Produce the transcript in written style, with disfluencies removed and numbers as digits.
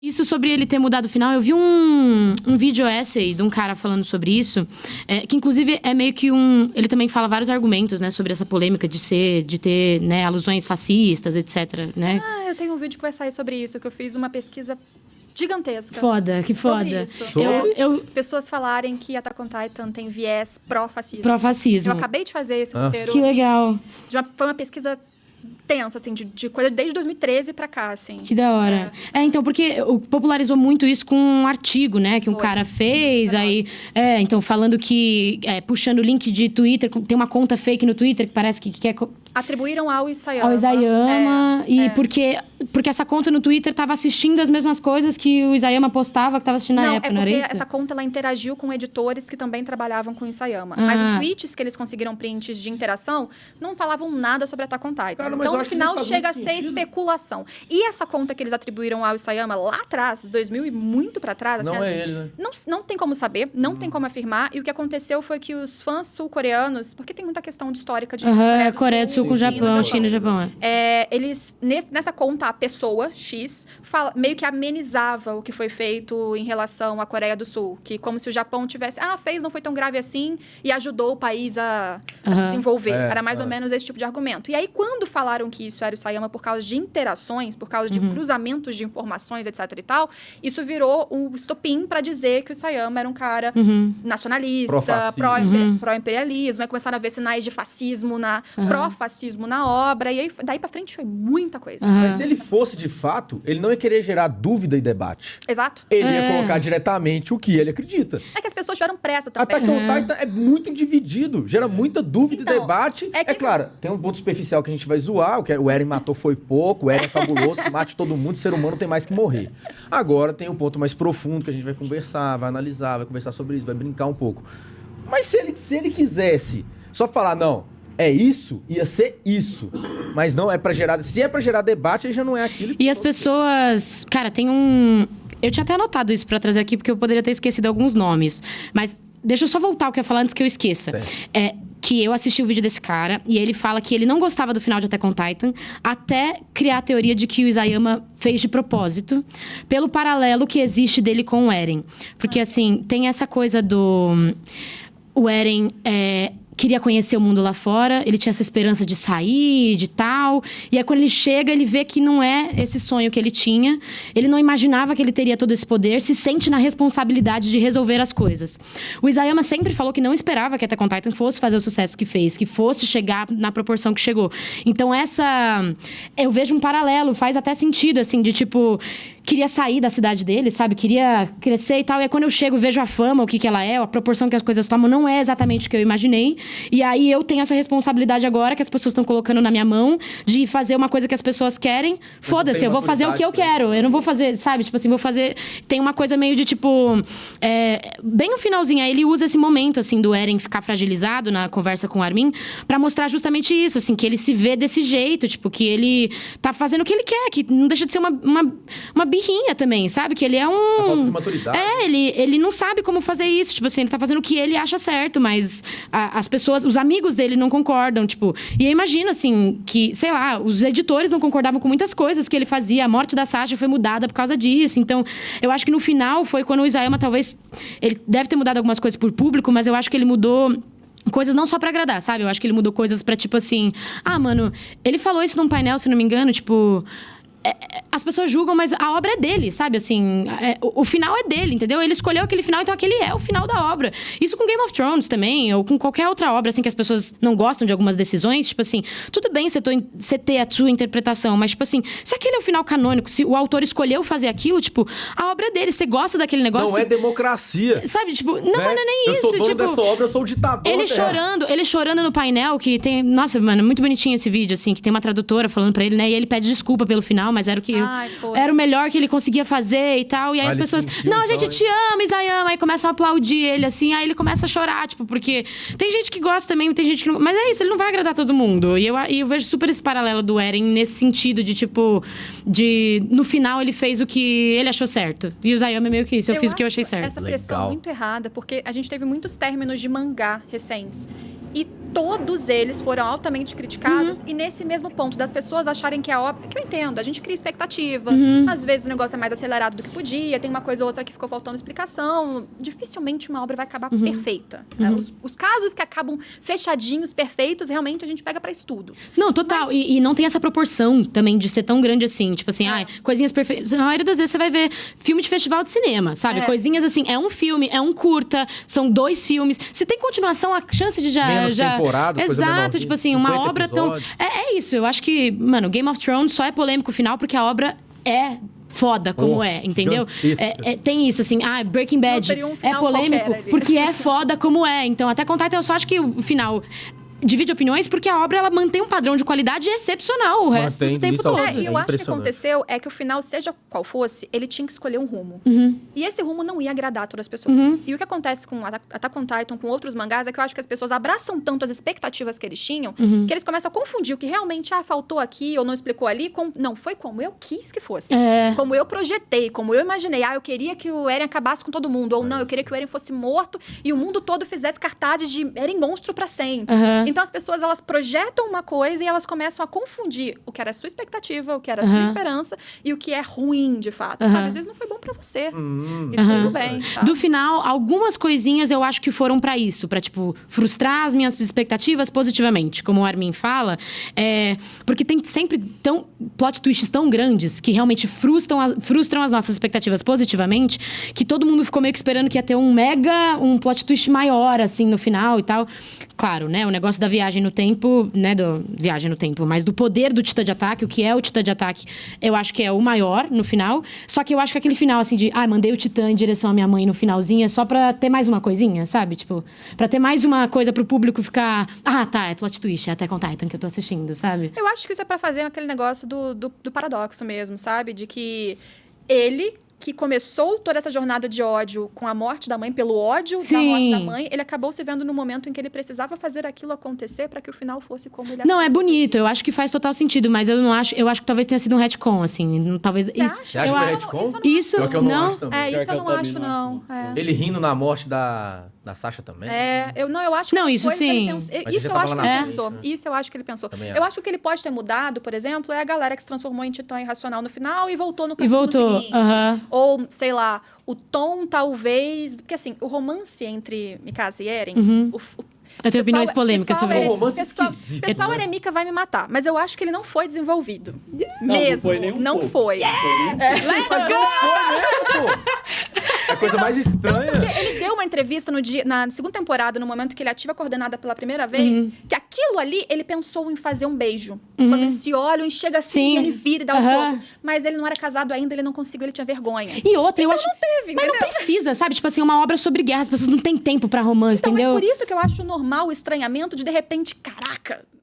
Isso sobre ele ter mudado o final, eu vi um vídeo essay de um cara falando sobre isso, que inclusive é meio que ele também fala vários argumentos, né, sobre essa polêmica de ter, né, alusões fascistas, etc, né? Eu tenho um vídeo que vai sair sobre isso, que eu fiz uma pesquisa gigantesca. Que foda. Pessoas falarem que Attack on Titan tem viés pró-fascismo. Eu acabei de fazer esse roteiro. Que legal. Foi uma pesquisa tensa, assim, de coisa desde 2013 pra cá, assim. Que da hora. Então, porque popularizou muito isso com um artigo, né? Que um cara fez, aí... então, falando que... puxando o link de Twitter, tem uma conta fake no Twitter que parece que quer... Atribuíram ao Isayama. Ao Isayama. Porque essa conta no Twitter tava assistindo as mesmas coisas que o Isayama postava, que tava assistindo na época, não era isso? Não, é porque essa conta, ela interagiu com editores que também trabalhavam com o Isayama. Mas os tweets que eles conseguiram prints de interação não falavam nada sobre Attack on Titan. Cara, então, no final, chega a ser especulação. E essa conta que eles atribuíram ao Isayama lá atrás, 2000 e muito pra trás... Não assim, é ele, né? Não tem como saber, não tem como afirmar. E o que aconteceu foi que os fãs sul-coreanos... Porque tem muita questão de histórica de Coreia do Sul com o Japão, China e Japão. Eles, nessa conta, a pessoa, X, meio que amenizava o que foi feito em relação à Coreia do Sul. Que como se o Japão tivesse... não foi tão grave assim e ajudou o país a se desenvolver. Era mais ou menos esse tipo de argumento. E aí, quando falaram que isso era o Isayama por causa de interações, por causa de cruzamentos de informações, etc e tal, isso virou um estopim pra dizer que o Isayama era um cara nacionalista, pró-imperialismo. Aí começaram a ver sinais de fascismo, pró-fascismo na obra. E aí, daí pra frente, foi muita coisa. Mas se ele fosse de fato, ele não ia querer gerar dúvida e debate. Exato. Ele ia colocar diretamente o que ele acredita. É que as pessoas tiveram pressa também. Attack on Titan é muito dividido, gera muita dúvida e debate. Claro, tem um ponto superficial que a gente vai zoar, o Eren matou foi pouco, o Eren é fabuloso, que mate todo mundo, ser humano tem mais que morrer. Agora tem um ponto mais profundo que a gente vai conversar, vai analisar, vai conversar sobre isso, vai brincar um pouco. Mas se ele quisesse só falar, não, é isso, ia ser isso. Mas não é pra gerar... Se é pra gerar debate, aí já não é aquilo. E as pessoas... Cara, tem eu tinha até anotado isso pra trazer aqui, porque eu poderia ter esquecido alguns nomes. Mas deixa eu só voltar o que eu ia falar antes que eu esqueça. Que eu assisti o vídeo desse cara, e ele fala que ele não gostava do final de Attack on Titan, até criar a teoria de que o Isayama fez de propósito, pelo paralelo que existe dele com o Eren. Porque, assim, tem essa coisa do... O Eren queria conhecer o mundo lá fora, ele tinha essa esperança de sair, de tal. E aí, quando ele chega, ele vê que não é esse sonho que ele tinha. Ele não imaginava que ele teria todo esse poder, se sente na responsabilidade de resolver as coisas. O Isayama sempre falou que não esperava que Attack on Titan fosse fazer o sucesso que fez, que fosse chegar na proporção que chegou. Então, eu vejo um paralelo, faz até sentido, assim, de tipo... Queria sair da cidade dele, sabe? Queria crescer e tal. E aí, quando eu chego e vejo a fama, o que ela é, a proporção que as coisas tomam, não é exatamente o que eu imaginei. E aí, eu tenho essa responsabilidade agora, que as pessoas estão colocando na minha mão, de fazer uma coisa que as pessoas querem. Foda-se, eu vou fazer o que eu quero. Eu não vou fazer, sabe? Tipo assim, vou fazer... Tem uma coisa meio de, tipo... bem no finalzinho, aí ele usa esse momento, assim, do Eren ficar fragilizado na conversa com o Armin, pra mostrar justamente isso, assim, que ele se vê desse jeito, tipo, que ele tá fazendo o que ele quer, que não deixa de ser uma birrinha também, sabe? Que ele é A falta de maturidade. Ele não sabe como fazer isso. Tipo assim, ele tá fazendo o que ele acha certo, mas as pessoas, os amigos dele não concordam, tipo... E eu imagino, assim, que, sei lá, os editores não concordavam com muitas coisas que ele fazia. A morte da Sasha foi mudada por causa disso. Então, eu acho que no final foi quando o Isayama, talvez... Ele deve ter mudado algumas coisas por público, mas eu acho que ele mudou... Coisas não só pra agradar, sabe? Eu acho que ele mudou coisas pra, tipo assim... Mano, ele falou isso num painel, se não me engano, tipo... As pessoas julgam, mas a obra é dele, sabe? Assim, o final é dele, entendeu? Ele escolheu aquele final, então aquele é o final da obra. Isso com Game of Thrones também, ou com qualquer outra obra, assim, que as pessoas não gostam de algumas decisões. Tipo assim, tudo bem você ter a sua interpretação, mas, tipo assim, se aquele é o final canônico, se o autor escolheu fazer aquilo, tipo, a obra é dele, você gosta daquele negócio... Não é democracia. Sabe? Tipo, não é nem isso. Eu sou dono tipo, dessa obra, eu sou o ditador. Ele chorando no painel, que tem... Nossa, mano, muito bonitinho esse vídeo, assim, que tem uma tradutora falando pra ele, né? E ele pede desculpa pelo final, mas era o que... Era o melhor que ele conseguia fazer e tal. E aí as pessoas... Não, a gente te ama, Isayama. Aí começam a aplaudir ele, assim. Aí ele começa a chorar, tipo, porque... Tem gente que gosta também, tem gente que não... Mas é isso, ele não vai agradar todo mundo. E eu vejo super esse paralelo do Eren nesse sentido de, tipo... No final, ele fez o que ele achou certo. E o Isayama é meio que isso. Eu fiz o que eu achei certo. Essa pressão muito errada, porque a gente teve muitos términos de mangá recentes. E todos eles foram altamente criticados. E nesse mesmo ponto, das pessoas acharem que a obra... Que eu entendo, a gente cria expectativa. Às vezes o negócio é mais acelerado do que podia. Tem uma coisa ou outra que ficou faltando explicação. Dificilmente uma obra vai acabar perfeita. Né? Os casos que acabam fechadinhos, perfeitos, realmente a gente pega pra estudo. Não, total. Mas... E não tem essa proporção também de ser tão grande assim. Tipo assim, coisinhas perfeitas. Na maioria das vezes você vai ver filme de festival de cinema, sabe? Coisinhas assim, é um filme, é um curta, são 2 filmes. Se tem continuação, a chance de Menos temporadas, exato, tipo assim, uma obra episódios. tão... É isso, eu acho que, mano, Game of Thrones só é polêmico no final porque a obra é foda como entendeu? Tem isso, assim, Breaking Bad é polêmico porque é foda como então até contar, então eu só acho que o final... divide opiniões porque a obra ela mantém um padrão de qualidade excepcional o resto do tempo todo. E eu acho que o que aconteceu é que o final, seja qual fosse, ele tinha que escolher um rumo. E esse rumo não ia agradar todas as pessoas. E o que acontece com Attack on Titan, com outros mangás, é que eu acho que as pessoas abraçam tanto as expectativas que eles tinham, que eles começam a confundir o que realmente faltou aqui ou não explicou ali. Não, foi como eu quis que fosse. Como eu projetei, como eu imaginei. Eu queria que o Eren acabasse com todo mundo. Ou não, eu queria que o Eren fosse morto e o mundo todo fizesse cartazes de Eren monstro pra sempre. Então, as pessoas, elas projetam uma coisa e elas começam a confundir o que era a sua expectativa, o que era a sua esperança e o que é ruim, de fato. Sabe? Às vezes não foi bom pra você. E tudo bem. Tá? Do final, algumas coisinhas eu acho que foram pra isso. Pra, tipo, frustrar as minhas expectativas positivamente. Como o Armin fala. Porque tem sempre plot twists tão grandes que realmente frustram as nossas expectativas positivamente, que todo mundo ficou meio que esperando que ia ter um plot twist maior, assim, no final e tal. Claro, né? O negócio da viagem no tempo, né? Viagem no tempo, mas do poder do Titã de Ataque, o que é o Titã de Ataque, eu acho que é o maior no final. Só que eu acho que aquele final, assim, de mandei o Titã em direção à minha mãe no finalzinho, é só pra ter mais uma coisinha, sabe? Tipo, pra ter mais uma coisa pro público ficar... tá, é plot twist, é Attack on Titan que eu tô assistindo, sabe? Eu acho que isso é pra fazer aquele negócio do paradoxo mesmo, sabe? De que ele... que começou toda essa jornada de ódio com a morte da mãe, pelo ódio da morte da mãe, ele acabou se vendo no momento em que ele precisava fazer aquilo acontecer para que o final fosse como ele... Não, é bonito, eu acho que faz total sentido, mas eu não acho, eu acho que talvez tenha sido um retcon, assim, talvez... Você acha? Você acha que foi retcon? Isso, Pior que eu não acho também. Isso eu não acho, não. Ele rindo na morte da Sasha também? Eu acho que... Não, isso sim. Isso eu acho que ele pensou. Né? Isso eu acho que ele pensou. Eu acho que o que ele pode ter mudado, por exemplo, é a galera que se transformou em titã irracional no final e voltou no capítulo seguinte. Ou, sei lá, o tom talvez... Porque assim, o romance entre Mikasa e Eren... Eu tenho opiniões polêmicas sobre isso. O pessoal Eremika vai me matar, mas eu acho que ele não foi desenvolvido. Não foi nem um pouco. Não foi. Mas não foi mesmo, pô! É a coisa mais estranha. Porque ele deu uma entrevista na segunda temporada, no momento que ele ativa a coordenada pela primeira vez, que aquilo ali, ele pensou em fazer um beijo. Quando eles se olham e chega assim, ele vira e dá um fogo. Mas ele não era casado ainda, ele não conseguiu, ele tinha vergonha. E outra, eu acho... não teve, mas entendeu? não precisa, sabe? Tipo assim, uma obra sobre guerra, as pessoas não têm tempo pra romance, entendeu? Mas por isso que eu acho normal o estranhamento de repente, caraca...